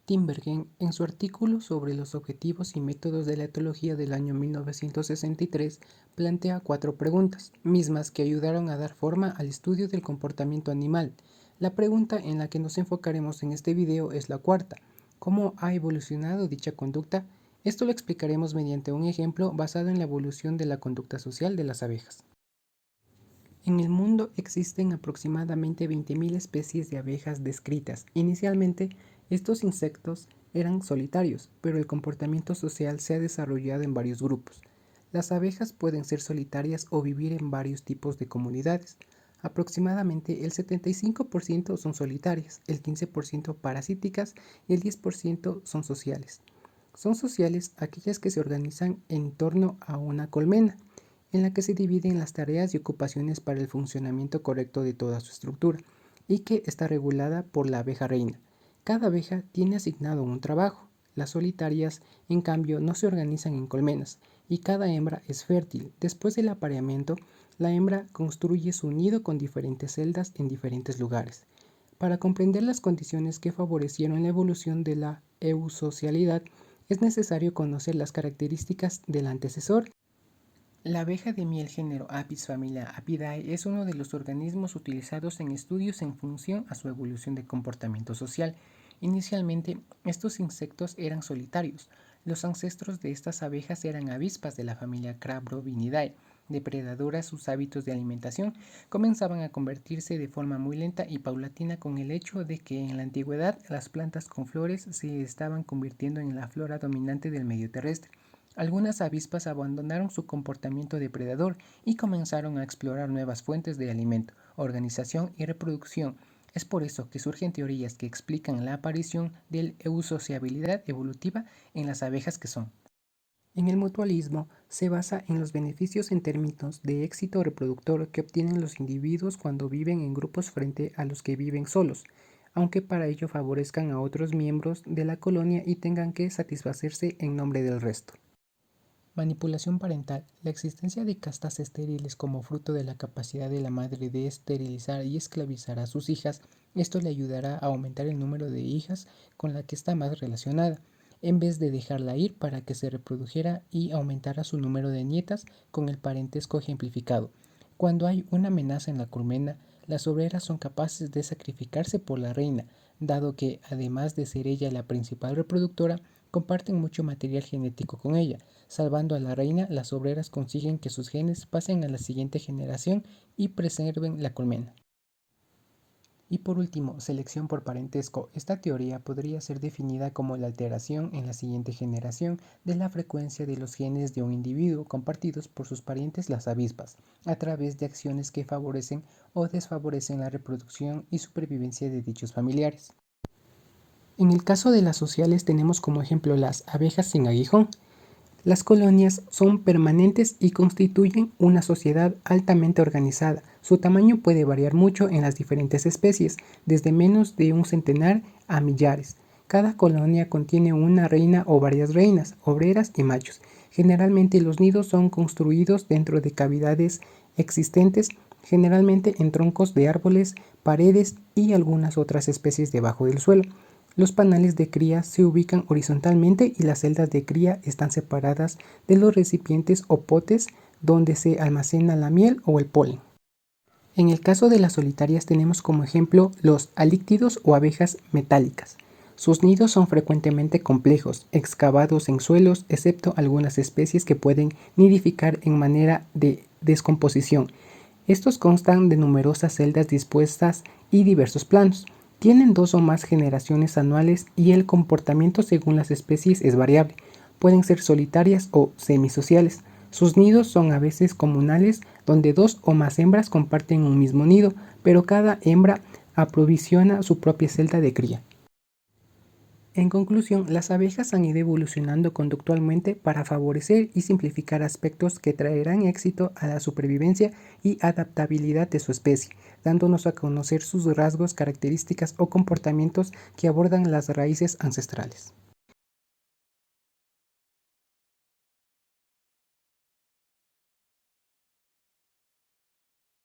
Tinbergen, en su artículo sobre los objetivos y métodos de la etología del año 1963, plantea 4 preguntas, mismas que ayudaron a dar forma al estudio del comportamiento animal. La pregunta en la que nos enfocaremos en este video es la cuarta: ¿cómo ha evolucionado dicha conducta? Esto lo explicaremos mediante un ejemplo basado en la evolución de la conducta social de las abejas. En el mundo existen aproximadamente 20.000 especies de abejas descritas. Inicialmente, estos insectos eran solitarios, pero el comportamiento social se ha desarrollado en varios grupos. Las abejas pueden ser solitarias o vivir en varios tipos de comunidades. Aproximadamente el 75% son solitarias, el 15% parasíticas y el 10% son sociales. Son sociales aquellas que se organizan en torno a una colmena, en la que se dividen las tareas y ocupaciones para el funcionamiento correcto de toda su estructura, y que está regulada por la abeja reina. Cada abeja tiene asignado un trabajo. Las solitarias, en cambio, no se organizan en colmenas, y cada hembra es fértil. Después del apareamiento, la hembra construye su nido con diferentes celdas en diferentes lugares. Para comprender las condiciones que favorecieron la evolución de la eusocialidad, es necesario conocer las características del antecesor. La abeja de miel género Apis familia Apidae es uno de los organismos utilizados en estudios en función a su evolución de comportamiento social. Inicialmente, estos insectos eran solitarios. Los ancestros de estas abejas eran avispas de la familia Crabrovinidae. Depredadoras, sus hábitos de alimentación comenzaban a convertirse de forma muy lenta y paulatina con el hecho de que en la antigüedad las plantas con flores se estaban convirtiendo en la flora dominante del medio terrestre. Algunas avispas abandonaron su comportamiento depredador y comenzaron a explorar nuevas fuentes de alimento, organización y reproducción. Es por eso que surgen teorías que explican la aparición de la eusociabilidad evolutiva en las abejas que son. En el mutualismo se basa en los beneficios en términos de éxito reproductor que obtienen los individuos cuando viven en grupos frente a los que viven solos, aunque para ello favorezcan a otros miembros de la colonia y tengan que satisfacerse en nombre del resto. Manipulación parental. La existencia de castas estériles como fruto de la capacidad de la madre de esterilizar y esclavizar a sus hijas, esto le ayudará a aumentar el número de hijas con la que está más relacionada, en vez de dejarla ir para que se reprodujera y aumentara su número de nietas con el parentesco ejemplificado. Cuando hay una amenaza en la colmena, las obreras son capaces de sacrificarse por la reina, dado que, además de ser ella la principal reproductora, comparten mucho material genético con ella. Salvando a la reina, las obreras consiguen que sus genes pasen a la siguiente generación y preserven la colmena. Y por último, selección por parentesco. Esta teoría podría ser definida como la alteración en la siguiente generación de la frecuencia de los genes de un individuo compartidos por sus parientes las avispas, a través de acciones que favorecen o desfavorecen la reproducción y supervivencia de dichos familiares. En el caso de las sociales tenemos como ejemplo las abejas sin aguijón. Las colonias son permanentes y constituyen una sociedad altamente organizada. Su tamaño puede variar mucho en las diferentes especies, desde menos de un centenar a millares. Cada colonia contiene una reina o varias reinas, obreras y machos. Generalmente los nidos son construidos dentro de cavidades existentes, generalmente en troncos de árboles, paredes y algunas otras especies debajo del suelo. Los panales de cría se ubican horizontalmente y las celdas de cría están separadas de los recipientes o potes donde se almacena la miel o el polen. En el caso de las solitarias tenemos como ejemplo los alíctidos o abejas metálicas. Sus nidos son frecuentemente complejos, excavados en suelos, excepto algunas especies que pueden nidificar en manera de descomposición. Estos constan de numerosas celdas dispuestas y diversos planos. Tienen 2 o más generaciones anuales y el comportamiento según las especies es variable. Pueden ser solitarias o semisociales. Sus nidos son a veces comunales, donde 2 o más hembras comparten un mismo nido, pero cada hembra aprovisiona su propia celda de cría. En conclusión, las abejas han ido evolucionando conductualmente para favorecer y simplificar aspectos que traerán éxito a la supervivencia y adaptabilidad de su especie, dándonos a conocer sus rasgos, características o comportamientos que abordan las raíces ancestrales.